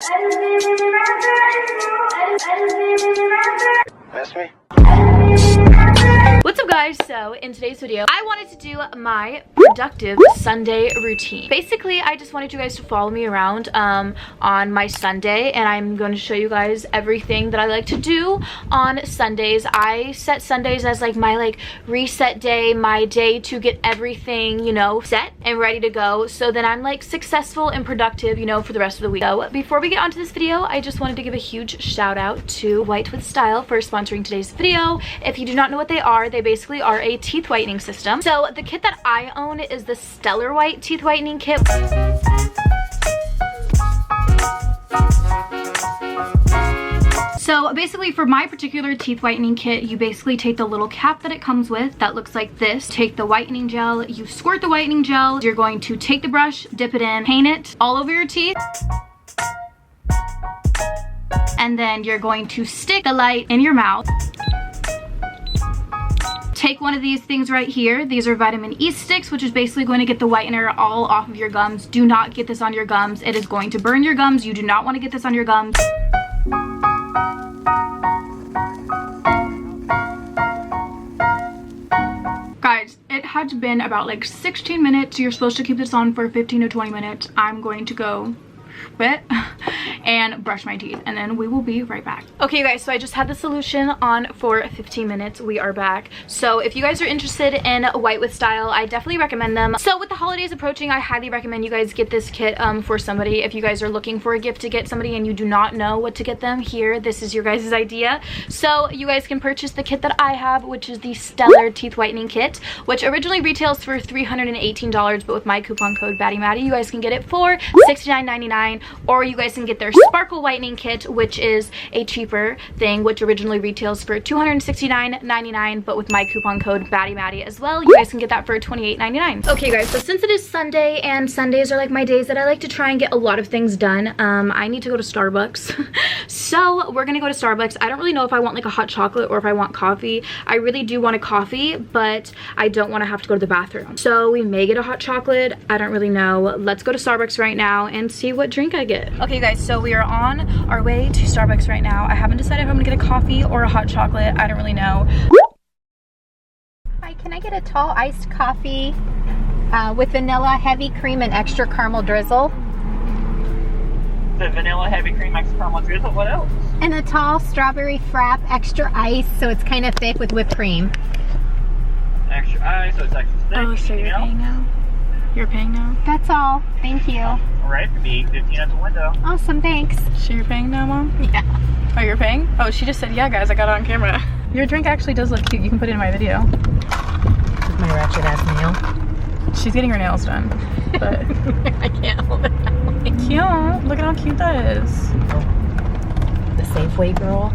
Miss me? What's up guys? So in today's video I wanted to do my productive Sunday routine. Basically I just wanted you guys to follow me around on my Sunday, and I'm going to show you guys everything that I like to do on Sundays. I set Sundays as like my reset day, my day to get everything, you know, set and ready to go, so then I'm like successful and productive, you know, for the rest of the week. So before we get onto this video, I just wanted to give a huge shout out to White with Style for sponsoring today's video. If you do not know what they are, they basically are a teeth whitening system. So the kit that I own is the Stellar White teeth whitening kit. So basically for my particular teeth whitening kit, you basically take the little cap that it comes with that looks like this, take the whitening gel, you squirt the whitening gel, you're going to take the brush, dip it in, paint it all over your teeth, and then you're going to stick the light in your mouth. Take one of these things right here. These are vitamin E sticks, which is basically going to get the whitener all off of your gums. Do not get this on your gums. It is going to burn your gums. You do not want to get this on your gums. Guys, it had been about like 16 minutes. You're supposed to keep this on for 15 to 20 minutes. I'm going to go spit and brush my teeth, and then we will be right back. Okay you guys, so I just had the solution on for 15 minutes. We are back. So if you guys are interested in White with Style, I definitely recommend them. So with the holidays approaching, I highly recommend you guys get this kit for somebody. If you guys are looking for a gift to get somebody and you do not know what to get them, here, this is your guys' idea. So you guys can purchase the kit that I have, which is the Stellar Teeth Whitening Kit, which originally retails for $318, but with my coupon code BaddieMadi, you guys can get it for $69.99, or you guys can get their Sparkle Whitening Kit, which is a cheaper thing, which originally retails for $269.99, but with my coupon code BaddieMadi as well, you guys can get that for $28.99. Okay guys, so since it is Sunday, and Sundays are like my days that I like to try and get a lot of things done, I need to go to Starbucks. So we're gonna go to Starbucks. I don't really know if I want like a hot chocolate or if I want coffee. I really do want a coffee, but I don't want to have to go to the bathroom. So we may get a hot chocolate. I don't really know. Let's go to Starbucks right now and see what drink I get. Okay guys, so we are on our way to Starbucks right now. I haven't decided if I'm gonna get a coffee or a hot chocolate. I don't really know. Hi, can I get a tall iced coffee with vanilla, heavy cream, and extra caramel drizzle? The vanilla, heavy cream, extra caramel drizzle. What else? And a tall strawberry frap, extra ice, so it's kind of thick with whipped cream. Extra ice, so it's extra thick. Oh, so you're paying now? You're paying now? That's all. Thank you. All right, for the $8.15 at the window. Awesome, thanks. So you're paying now, Mom? Yeah. Oh, you're paying? Oh, she just said, yeah, guys, I got it on camera. Your drink actually does look cute. You can put it in my video. With my ratchet ass nail. She's getting her nails done, but I can't hold it out. cute. Look at how cute that is. The Safeway girl.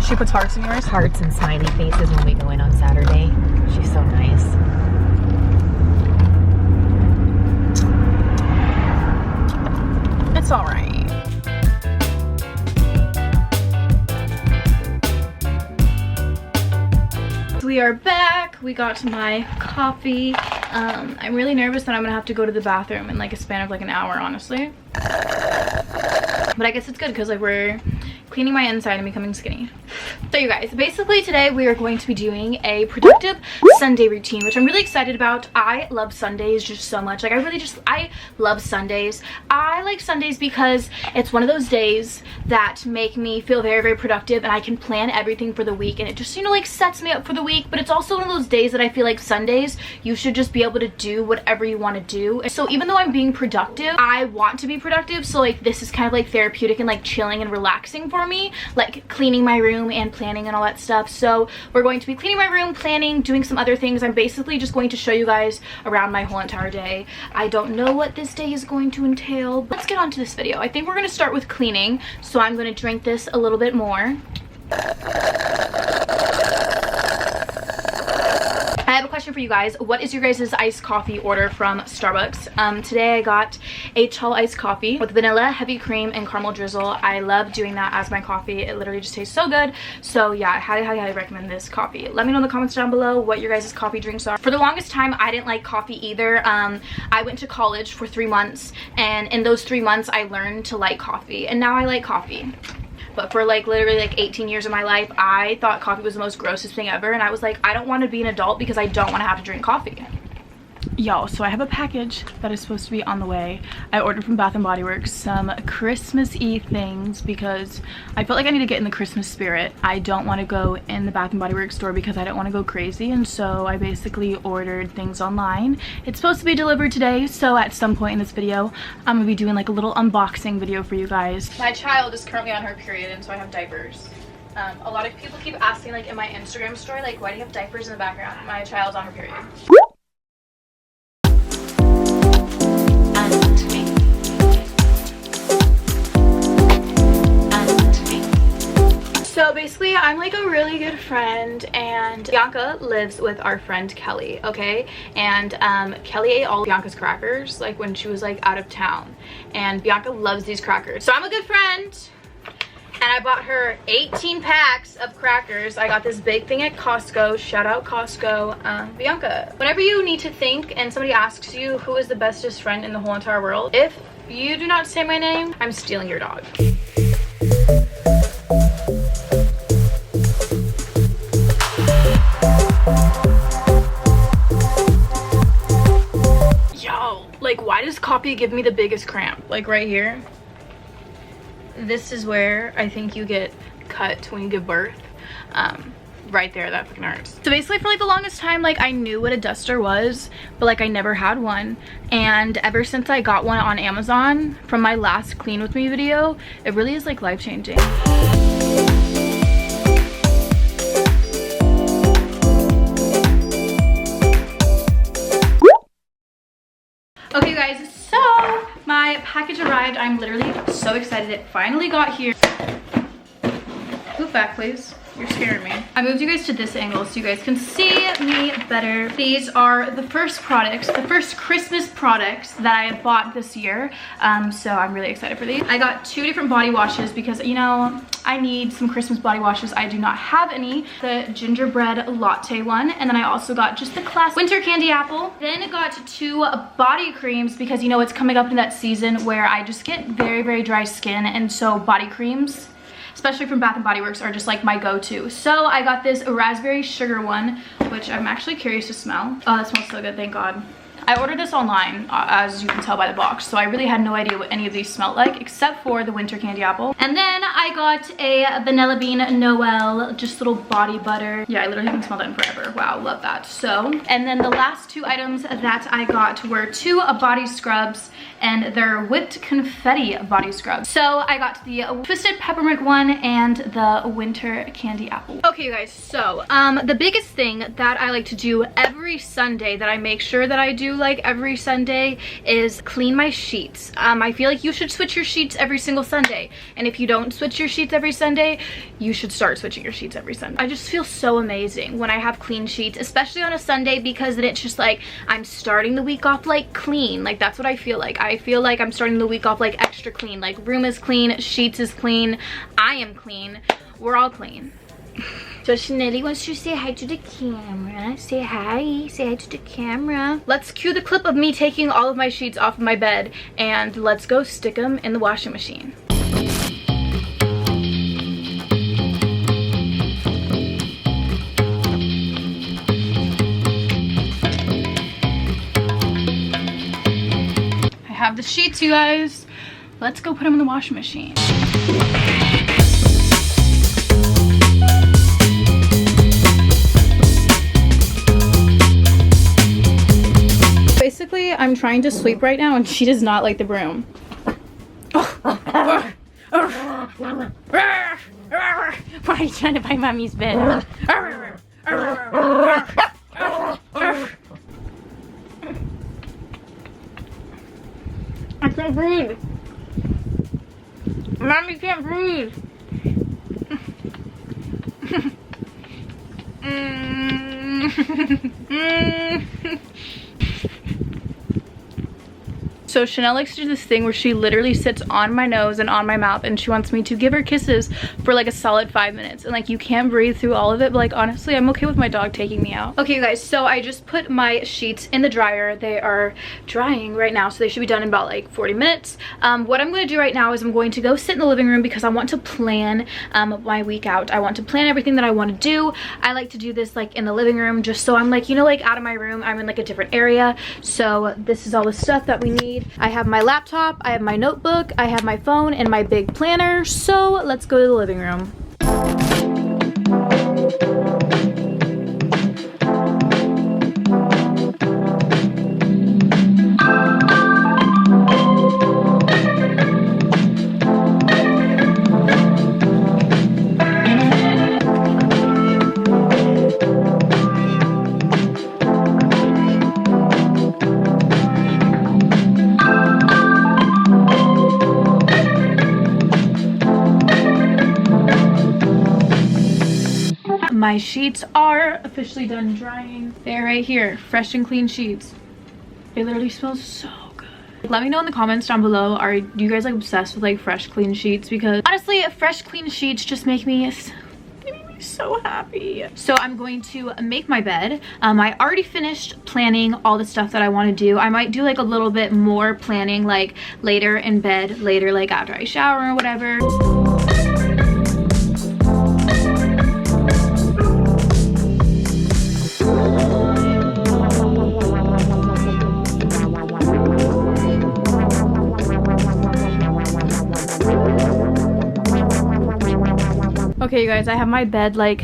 She puts hearts in yours? Hearts and smiley faces when we go in on Saturday. She's so nice. It's all right. We are back. We got my coffee. I'm really nervous that I'm gonna have to go to the bathroom in like a span of like an hour, honestly. But I guess it's good because like we're cleaning my inside and becoming skinny. So you guys, basically today we are going to be doing a productive Sunday routine, which I'm really excited about. I love Sundays just so much. Like I love Sundays. I like Sundays because it's one of those days that make me feel very, very productive, and I can plan everything for the week, and it just, you know, like sets me up for the week. But it's also one of those days that I feel like Sundays, you should just be able to do whatever you want to do. So even though I'm being productive, I want to be productive. So like this is kind of like therapeutic and like chilling and relaxing for me, like cleaning my room and planning and all that stuff. So we're going to be cleaning my room, planning, doing some other things. I'm basically just going to show you guys around my whole entire day. I don't know what this day is going to entail, but let's get on to this video. I think we're going to start with cleaning, so I'm going to drink this a little bit more. I have a question question for you guys. What is your guys' iced coffee order from Starbucks? Today I got a tall iced coffee with vanilla, heavy cream, and caramel drizzle. I love doing that as my coffee. It literally just tastes so good. So yeah, I highly recommend this coffee. Let me know in the comments down below what your guys' coffee drinks are. For the longest time, I didn't like coffee either. I went to college for 3 months, and in those 3 months I learned to like coffee, and now I like coffee. But for like literally like 18 years of my life, I thought coffee was the most grossest thing ever, and I was like, I don't want to be an adult because I don't want to have to drink coffee. Y'all, so I have a package that is supposed to be on the way. I ordered from Bath & Body Works some Christmas-y things because I felt like I need to get in the Christmas spirit. I don't want to go in the Bath & Body Works store because I don't want to go crazy, and so I basically ordered things online. It's supposed to be delivered today, so at some point in this video, I'm gonna be doing like a little unboxing video for you guys. My child is currently on her period, and so I have diapers. A lot of people keep asking like in my Instagram story, like, why do you have diapers in the background? My child's on her period. So basically, I'm like a really good friend, and Bianca lives with our friend Kelly, okay? And Kelly ate all of Bianca's crackers like when she was like out of town, and Bianca loves these crackers. So I'm a good friend, and I bought her 18 packs of crackers. I got this big thing at Costco. Shout out Costco. Bianca, whenever you need to think and somebody asks you who is the bestest friend in the whole entire world, if you do not say my name, I'm stealing your dog. Like, why does coffee give me the biggest cramp? Like right here. This is where I think you get cut when you give birth. Right there, that fucking hurts. So basically for like the longest time, like I knew what a duster was, but like I never had one. And ever since I got one on Amazon from my last clean with me video, it really is like life-changing. Okay guys, so my package arrived. I'm literally so excited. It finally got here. Move back, please. You're scaring me. I moved you guys to this angle so you guys can see me better. These are the first products, the first Christmas products that I have bought this year. So I'm really excited for these. I got 2 different body washes because, you know, I need some Christmas body washes. I do not have any. The gingerbread latte one, and then I also got just the classic winter candy apple. Then I got 2 body creams because, you know, it's coming up in that season where I just get very dry skin, and so body creams, especially from Bath & Body Works, are just like my go-to. So I got this raspberry sugar one, which I'm actually curious to smell. Oh, that smells so good, thank God. I ordered this online, as you can tell by the box, so I really had no idea what any of these smelled like, except for the winter candy apple. And then I got a vanilla bean Noel, just little body butter. Yeah, I literally haven't smelled that in forever. Wow, love that. So, and then the last 2 items that I got were 2 body scrubs, and they're whipped confetti body scrubs. So I got the twisted peppermint one and the winter candy apple. Okay, you guys, so the biggest thing that I like to do every Sunday, that I make sure that I do like every Sunday, is clean my sheets. I feel like you should switch your sheets every single Sunday, and if you don't switch your sheets every Sunday, you should start switching your sheets every Sunday. I just feel so amazing when I have clean sheets, especially on a Sunday, because then it's just like I'm starting the week off like clean. Like that's what I feel like. I feel like I'm starting the week off like extra clean. Like room is clean, sheets is clean, I am clean, we're all clean. So Chanelli wants to say hi to the camera. Say hi to the camera. Let's cue the clip of me taking all of my sheets off of my bed, and let's go stick them in the washing machine. I have the sheets, you guys. Let's go put them in the washing machine. Basically, I'm trying to sweep right now, and she does not like the broom. Why are you trying to buy mommy's bed? I can't breathe. Mommy can't breathe. So Chanel likes to do this thing where she literally sits on my nose and on my mouth, and she wants me to give her kisses for like a solid 5 minutes, and like you can't breathe through all of it, but like honestly I'm okay with my dog taking me out. Okay you guys, so I just put my sheets in the dryer. They are drying right now, so they should be done in about like 40 minutes. What I'm going to do right now is I'm going to go sit in the living room because I want to plan my week out. I want to plan everything that I want to do. I like to do this like in the living room, just so I'm like, you know, like out of my room, I'm in like a different area. So this is all the stuff that we need. I have my laptop, I have my notebook, I have my phone, and my big planner. So let's go to the living room. My sheets are officially done drying. They're right here, fresh and clean sheets. They literally smell so good. Let me know in the comments down below, are you guys like obsessed with like fresh clean sheets? Because honestly, fresh clean sheets just make me so happy. So I'm going to make my bed. I already finished planning all the stuff that I want to do. I might do like a little bit more planning like later in bed, later like after I shower or whatever. Okay you guys, I have my bed like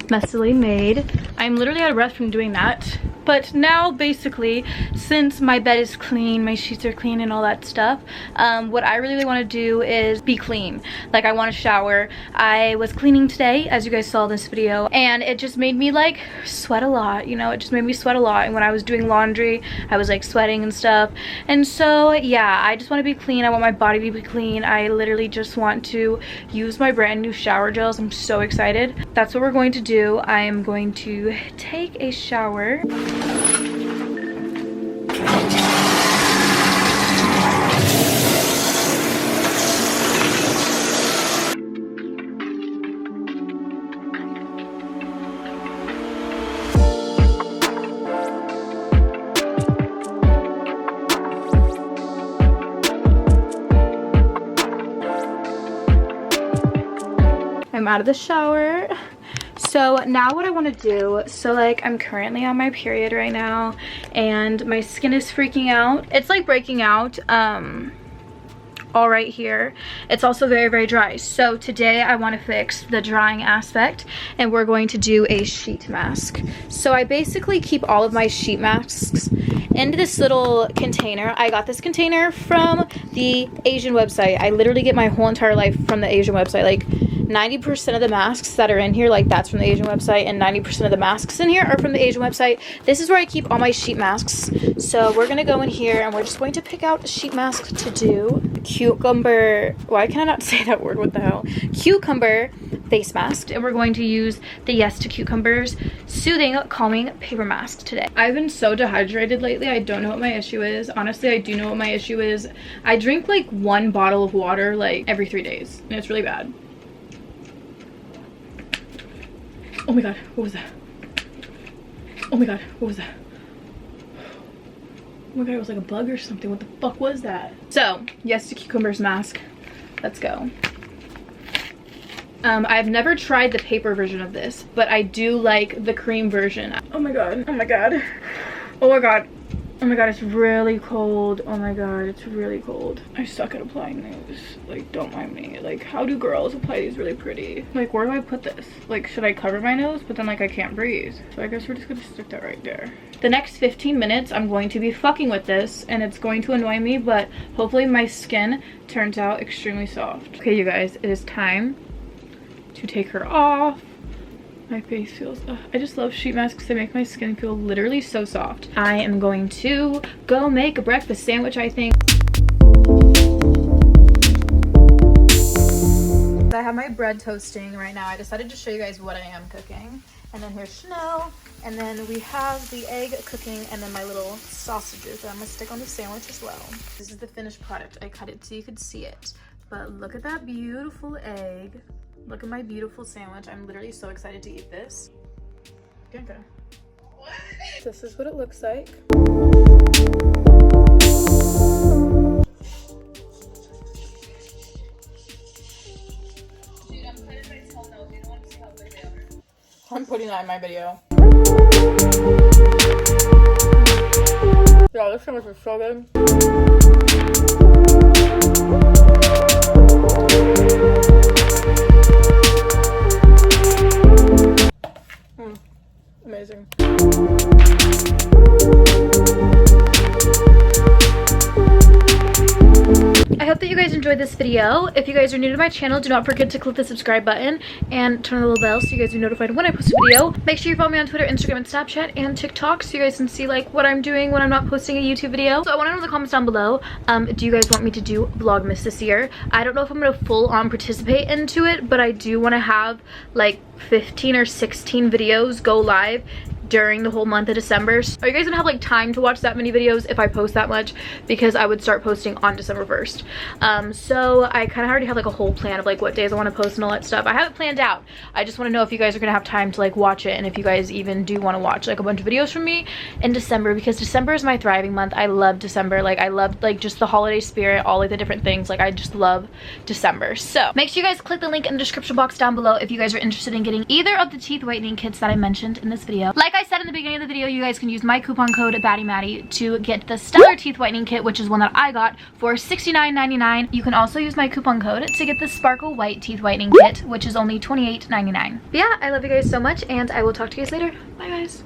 messily made. I'm literally out of breath from doing that. But now basically, since my bed is clean, my sheets are clean and all that stuff, what I really want to do is be clean. Like I want to shower. I was cleaning today, as you guys saw in this video, and it just made me like sweat a lot, you know, it just made me sweat a lot. And when I was doing laundry, I was like sweating and stuff. And so yeah, I just want to be clean. I want my body to be clean. I literally just want to use my brand new shower gels. I'm so excited. That's what we're going to do. I am going to take a shower. I'm out of the shower. So now what I want to do, so like I'm currently on my period right now and my skin is freaking out. It's like breaking out all right here. It's also very, very dry. So today I want to fix the drying aspect and we're going to do a sheet mask. So I basically keep all of my sheet masks into this little container. I got this container from the Asian website. I literally get my whole entire life from the Asian website. Like 90% of the masks that are in here, like that's from the Asian website, and 90% of the masks in here are from the Asian website. This is where I keep all my sheet masks. So we're gonna go in here and we're just going to pick out a sheet mask to do. Cucumber, why can I not say that word? What the hell? Cucumber face mask. And we're going to use the Yes to Cucumbers Soothing Calming Paper Mask today. I've been so dehydrated lately. I don't know what my issue is. Honestly, I do know what my issue is. I drink like 1 bottle of water like every 3 days and it's really bad. Oh my god, what was that? Oh my god, what was that? Oh my god, it was like a bug or something. What the fuck was that? So, Yes to Cucumbers mask. Let's go. I've never tried the paper version of this, but I do like the cream version. Oh my god, oh my god. Oh my god. Oh my god, it's really cold. Oh my god, it's really cold. I suck at applying these. Like, don't mind me. Like, how do girls apply these really pretty? Like, where do I put this? Like, should I cover my nose? But then, like, I can't breathe. So I guess we're just gonna stick that right there. The next 15 minutes, I'm going to be fucking with this, and it's going to annoy me, but hopefully my skin turns out extremely soft. Okay, you guys, it is time to take her off. My face feels, I just love sheet masks. They make my skin feel literally so soft. I am going to go make a breakfast sandwich, I think. I have my bread toasting right now. I decided to show you guys what I am cooking. And then here's Chanel. And then we have the egg cooking and then my little sausages that I'm gonna stick on the sandwich as well. This is the finished product. I cut it so you could see it. But look at that beautiful egg. Look at my beautiful sandwich. I'm literally so excited to eat this. Okay. This is what it looks like. I'm putting that in my video. Yeah, this sandwich is so good. Amazing. I hope that you guys enjoyed this video. If you guys are new to my channel, do not forget to click the subscribe button and turn on the little bell so you guys are notified when I post a video. Make sure you follow me on Twitter, Instagram, and Snapchat, and TikTok so you guys can see like what I'm doing when I'm not posting a YouTube video. So I want to know in the comments down below, do you guys want me to do Vlogmas this year? I don't know if I'm going to full on participate into it, but I do want to have like 15 or 16 videos go live during the whole month of December. So are you guys gonna have like time to watch that many videos if I post that much? Because I would start posting on December 1st. So I kind of already have like a whole plan of like what days I want to post and all that stuff. I have it planned out. I just want to know if you guys are gonna have time to like watch it and if you guys even do want to watch like a bunch of videos from me in December, because December is my thriving month. I love December. Like I love like just the holiday spirit, all like the different things. Like I just love December. So make sure you guys click the link in the description box down below if you guys are interested in getting either of the teeth whitening kits that I mentioned in this video. Like I said in the beginning of the video, you guys can use my coupon code BaddieMadi to get the Stellar Teeth Whitening Kit, which is one that I got for $69.99. You can also use my coupon code to get the Sparkle White Teeth Whitening Kit, which is only $28.99. But yeah, I love you guys so much, and I will talk to you guys later. Bye, guys.